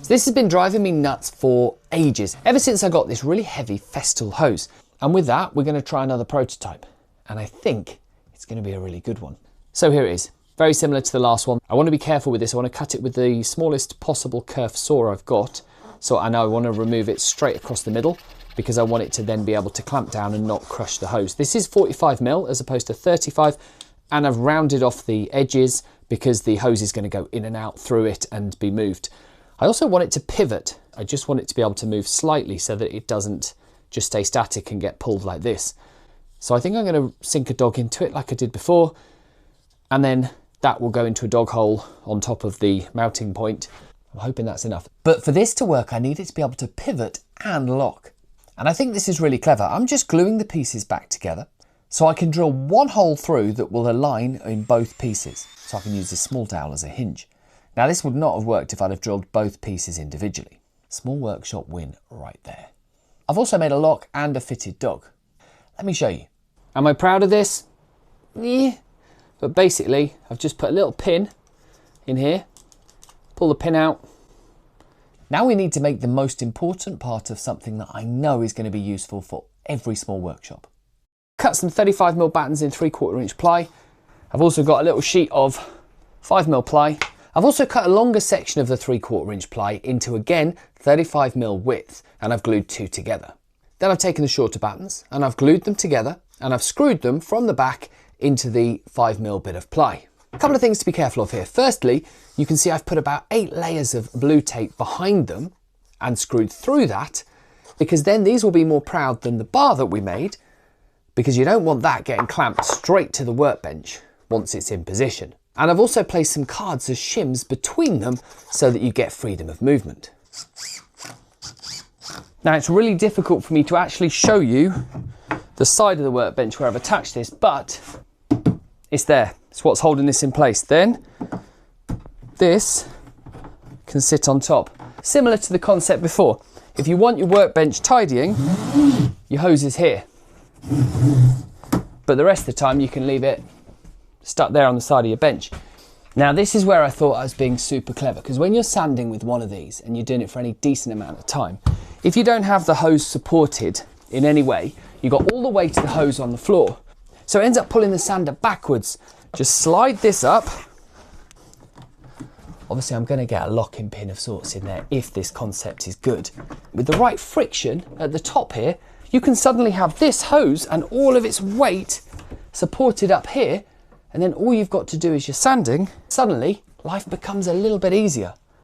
So this has been driving me nuts for ages, ever since I got this really heavy Festool hose. And with that, we're going to try another prototype. And I think it's going to be a really good one. So here it is. Very similar to the last one. I want to be careful with this. I want to cut it with the smallest possible kerf saw I've got. So I know I want to remove it straight across the middle because I want it to then be able to clamp down and not crush the hose. This is 45mm as opposed to 35, and I've rounded off the edges because the hose is going to go in and out through it and be moved. I also want it to pivot. I just want it to be able to move slightly so that it doesn't just stay static and get pulled like this. So I think I'm going to sink a dog into it like I did before, and then that will go into a dog hole on top of the mounting point. I'm hoping that's enough. But for this to work, I need it to be able to pivot and lock. And I think this is really clever. I'm just gluing the pieces back together so I can drill one hole through that will align in both pieces. So I can use this small dowel as a hinge. Now this would not have worked if I'd have drilled both pieces individually. Small workshop win right there. I've also made a lock and a fitted dog. Let me show you. Am I proud of this? Yeah. But basically, I've just put a little pin in here, pull the pin out. Now we need to make the most important part of something that I know is going to be useful for every small workshop. Cut some 35mm battens in 3/4 inch ply. I've also got a little sheet of 5mm ply. I've also cut a longer section of the 3/4 inch ply into, again, 35mm width, and I've glued two together. Then I've taken the shorter battens and I've glued them together and I've screwed them from the back into the 5mm bit of ply. A couple of things to be careful of here. Firstly, you can see I've put about 8 layers of blue tape behind them and screwed through that, because then these will be more proud than the bar that we made, because you don't want that getting clamped straight to the workbench once it's in position. And I've also placed some cards as shims between them so that you get freedom of movement. Now it's really difficult for me to actually show you the side of the workbench where I've attached this, but it's there. It's what's holding this in place. Then this can sit on top. Similar to the concept before. If you want your workbench tidying, your hose is here. But the rest of the time you can leave it stuck there on the side of your bench. Now this is where I thought I was being super clever, because when you're sanding with one of these and you're doing it for any decent amount of time, if you don't have the hose supported in any way, you've got all the weight of the hose on the floor. So it ends up pulling the sander backwards. Just slide this up. Obviously I'm going to get a locking pin of sorts in there if this concept is good. With the right friction at the top here, you can suddenly have this hose and all of its weight supported up here, and then all you've got to do is your sanding. Suddenly life becomes a little bit easier.